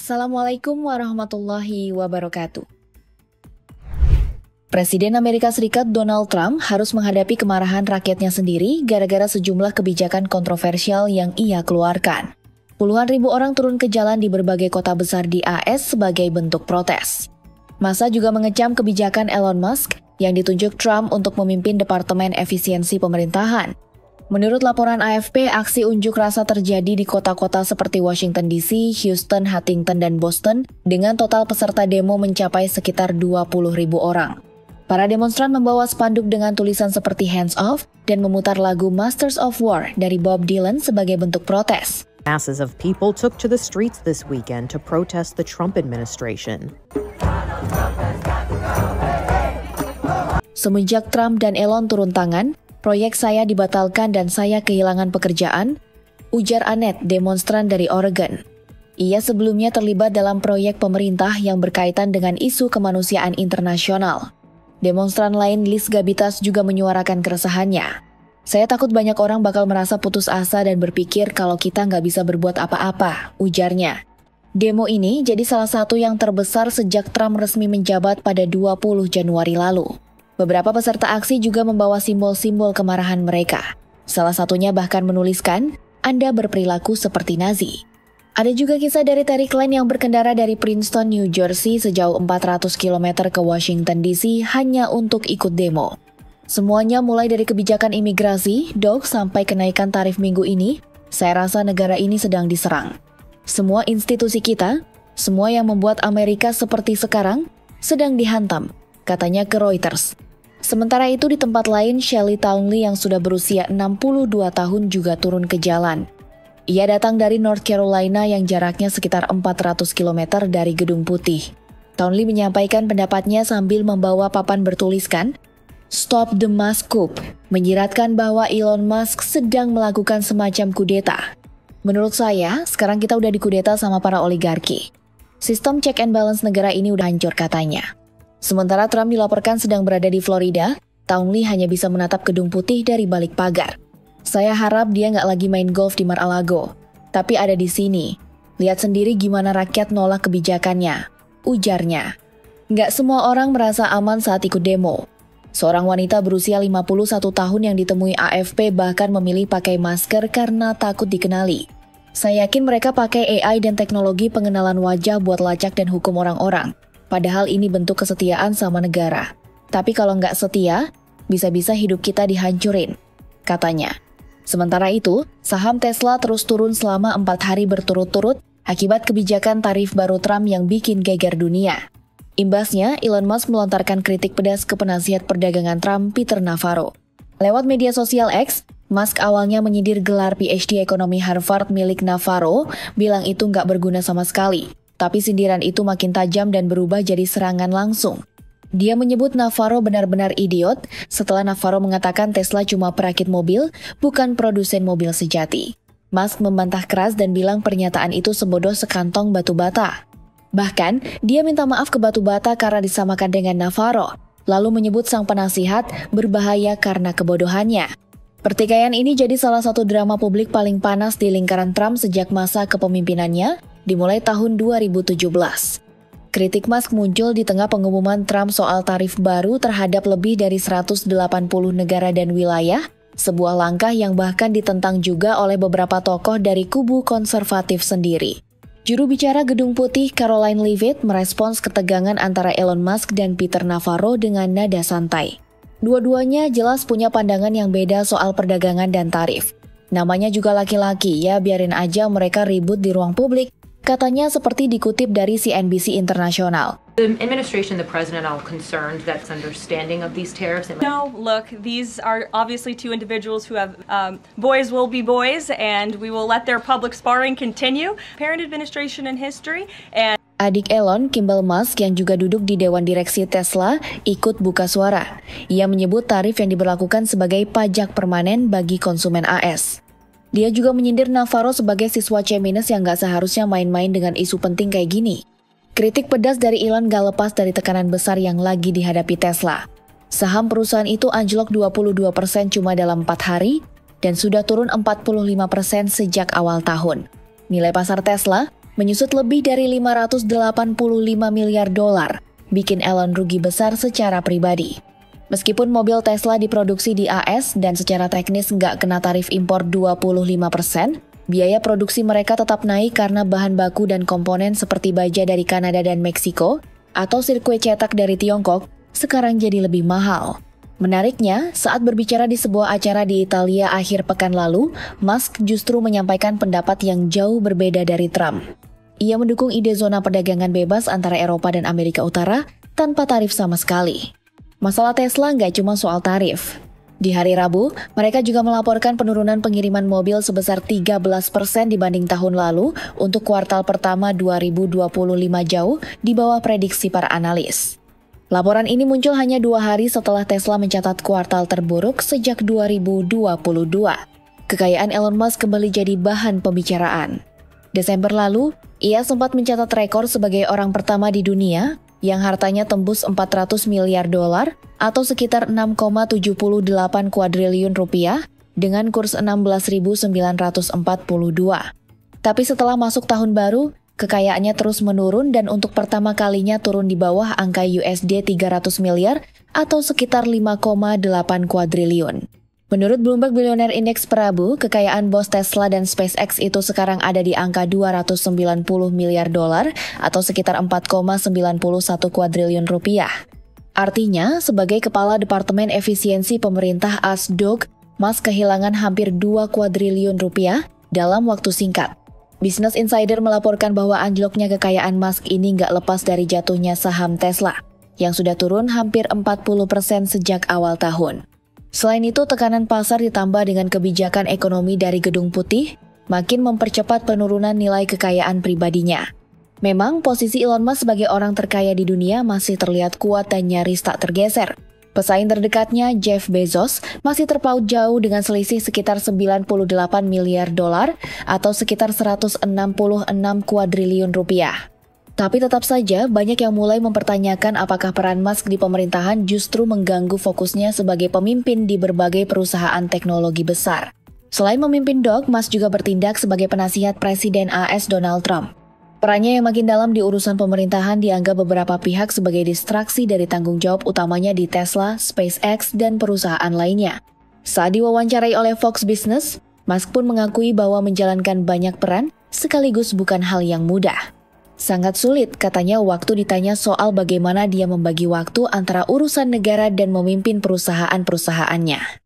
Assalamualaikum warahmatullahi wabarakatuh. Presiden Amerika Serikat Donald Trump harus menghadapi kemarahan rakyatnya sendiri gara-gara sejumlah kebijakan kontroversial yang ia keluarkan. Puluhan ribu orang turun ke jalan di berbagai kota besar di AS sebagai bentuk protes. Massa juga mengecam kebijakan Elon Musk yang ditunjuk Trump untuk memimpin Departemen Efisiensi Pemerintahan. Menurut laporan AFP, aksi unjuk rasa terjadi di kota-kota seperti Washington DC, Houston, Huntington, dan Boston dengan total peserta demo mencapai sekitar 20.000 orang. Para demonstran membawa spanduk dengan tulisan seperti Hands Off dan memutar lagu Masters of War dari Bob Dylan sebagai bentuk protes. Masses of people took to the streets this weekend to protest the Trump administration. Semenjak Trump dan Elon turun tangan, proyek saya dibatalkan dan saya kehilangan pekerjaan, ujar Annette, demonstran dari Oregon. Ia sebelumnya terlibat dalam proyek pemerintah yang berkaitan dengan isu kemanusiaan internasional. Demonstran lain Liz Gabitas juga menyuarakan keresahannya. Saya takut banyak orang bakal merasa putus asa dan berpikir kalau kita nggak bisa berbuat apa-apa, ujarnya. Demo ini jadi salah satu yang terbesar sejak Trump resmi menjabat pada 20 Januari lalu. Beberapa peserta aksi juga membawa simbol-simbol kemarahan mereka. Salah satunya bahkan menuliskan, Anda berperilaku seperti Nazi. Ada juga kisah dari Terry Klein yang berkendara dari Princeton, New Jersey sejauh 400 km ke Washington DC hanya untuk ikut demo. Semuanya mulai dari kebijakan imigrasi, DOGE sampai kenaikan tarif minggu ini, saya rasa negara ini sedang diserang. Semua institusi kita, semua yang membuat Amerika seperti sekarang, sedang dihantam, katanya ke Reuters. Sementara itu di tempat lain, Shelley Townley yang sudah berusia 62 tahun juga turun ke jalan. Ia datang dari North Carolina yang jaraknya sekitar 400 km dari Gedung Putih. Townley menyampaikan pendapatnya sambil membawa papan bertuliskan, Stop the Musk Coup, menyiratkan bahwa Elon Musk sedang melakukan semacam kudeta. Menurut saya, sekarang kita udah dikudeta sama para oligarki. Sistem check and balance negara ini udah hancur katanya. Sementara Trump dilaporkan sedang berada di Florida, Townley hanya bisa menatap Gedung Putih dari balik pagar. Saya harap dia nggak lagi main golf di Mar-a-Lago, tapi ada di sini. Lihat sendiri gimana rakyat nolak kebijakannya, ujarnya. Nggak semua orang merasa aman saat ikut demo. Seorang wanita berusia 51 tahun yang ditemui AFP bahkan memilih pakai masker karena takut dikenali. Saya yakin mereka pakai AI dan teknologi pengenalan wajah buat lacak dan hukum orang-orang. Padahal ini bentuk kesetiaan sama negara. Tapi kalau nggak setia, bisa-bisa hidup kita dihancurin, katanya. Sementara itu, saham Tesla terus turun selama 4 hari berturut-turut akibat kebijakan tarif baru Trump yang bikin geger dunia. Imbasnya, Elon Musk melontarkan kritik pedas ke penasihat perdagangan Trump, Peter Navarro. Lewat media sosial X, Musk awalnya menyindir gelar PhD ekonomi Harvard milik Navarro, bilang itu nggak berguna sama sekali. Tapi sindiran itu makin tajam dan berubah jadi serangan langsung. Dia menyebut Navarro benar-benar idiot setelah Navarro mengatakan Tesla cuma perakit mobil, bukan produsen mobil sejati. Musk membantah keras dan bilang pernyataan itu sebodoh sekantong batu bata. Bahkan, dia minta maaf ke batu bata karena disamakan dengan Navarro, lalu menyebut sang penasihat berbahaya karena kebodohannya. Pertikaian ini jadi salah satu drama publik paling panas di lingkaran Trump sejak masa kepemimpinannya, dimulai tahun 2017. Kritik Musk muncul di tengah pengumuman Trump soal tarif baru terhadap lebih dari 180 negara dan wilayah, sebuah langkah yang bahkan ditentang juga oleh beberapa tokoh dari kubu konservatif sendiri. Juru bicara Gedung Putih Caroline Leavitt merespons ketegangan antara Elon Musk dan Peter Navarro dengan nada santai. Dua-duanya jelas punya pandangan yang beda soal perdagangan dan tarif. Namanya juga laki-laki, ya biarin aja mereka ribut di ruang publik, katanya seperti dikutip dari CNBC International. The administration, the president, are concerned that's understanding of these tariffs. No, look, these are obviously two individuals who have boys will be boys, and we will let their public sparring continue. Parent administration in history, and Adik Elon, Kimball Musk, yang juga duduk di Dewan Direksi Tesla, ikut buka suara. Ia menyebut tarif yang diberlakukan sebagai pajak permanen bagi konsumen AS. Dia juga menyindir Navarro sebagai siswa C- yang gak seharusnya main-main dengan isu penting kayak gini. Kritik pedas dari Elon gak lepas dari tekanan besar yang lagi dihadapi Tesla. Saham perusahaan itu anjlok 22% cuma dalam 4 hari, dan sudah turun 45% sejak awal tahun. Nilai pasar Tesla menyusut lebih dari 585 miliar dolar, bikin Elon rugi besar secara pribadi. Meskipun mobil Tesla diproduksi di AS dan secara teknis nggak kena tarif impor 25%, biaya produksi mereka tetap naik karena bahan baku dan komponen seperti baja dari Kanada dan Meksiko, atau sirkuit cetak dari Tiongkok, sekarang jadi lebih mahal. Menariknya, saat berbicara di sebuah acara di Italia akhir pekan lalu, Musk justru menyampaikan pendapat yang jauh berbeda dari Trump. Ia mendukung ide zona perdagangan bebas antara Eropa dan Amerika Utara tanpa tarif sama sekali. Masalah Tesla nggak cuma soal tarif. Di hari Rabu, mereka juga melaporkan penurunan pengiriman mobil sebesar 13% dibanding tahun lalu untuk kuartal pertama 2025 jauh di bawah prediksi para analis. Laporan ini muncul hanya 2 hari setelah Tesla mencatat kuartal terburuk sejak 2022. Kekayaan Elon Musk kembali jadi bahan pembicaraan. Desember lalu, ia sempat mencatat rekor sebagai orang pertama di dunia yang hartanya tembus 400 miliar dolar atau sekitar 6,78 kuadriliun rupiah dengan kurs 16.942. Tapi setelah masuk tahun baru, kekayaannya terus menurun dan untuk pertama kalinya turun di bawah angka USD 300 miliar atau sekitar 5,8 kuadriliun. Menurut Bloomberg Billionaire Index Prabu, kekayaan bos Tesla dan SpaceX itu sekarang ada di angka 290 miliar dolar atau sekitar 4,91 kuadriliun rupiah. Artinya, sebagai kepala Departemen Efisiensi Pemerintah ASDOG, Musk kehilangan hampir 2 kuadriliun rupiah dalam waktu singkat. Business Insider melaporkan bahwa anjloknya kekayaan Musk ini nggak lepas dari jatuhnya saham Tesla, yang sudah turun hampir 40% sejak awal tahun. Selain itu, tekanan pasar ditambah dengan kebijakan ekonomi dari Gedung Putih, makin mempercepat penurunan nilai kekayaan pribadinya. Memang, posisi Elon Musk sebagai orang terkaya di dunia masih terlihat kuat dan nyaris tak tergeser. Pesaing terdekatnya, Jeff Bezos, masih terpaut jauh dengan selisih sekitar 98 miliar dolar atau sekitar 166 kuadriliun rupiah. Tapi tetap saja banyak yang mulai mempertanyakan apakah peran Musk di pemerintahan justru mengganggu fokusnya sebagai pemimpin di berbagai perusahaan teknologi besar. Selain memimpin DOG, Musk juga bertindak sebagai penasihat Presiden AS Donald Trump. Perannya yang makin dalam di urusan pemerintahan dianggap beberapa pihak sebagai distraksi dari tanggung jawab utamanya di Tesla, SpaceX, dan perusahaan lainnya. Saat diwawancarai oleh Fox Business, Musk pun mengakui bahwa menjalankan banyak peran sekaligus bukan hal yang mudah. Sangat sulit, katanya waktu ditanya soal bagaimana dia membagi waktu antara urusan negara dan memimpin perusahaan-perusahaannya.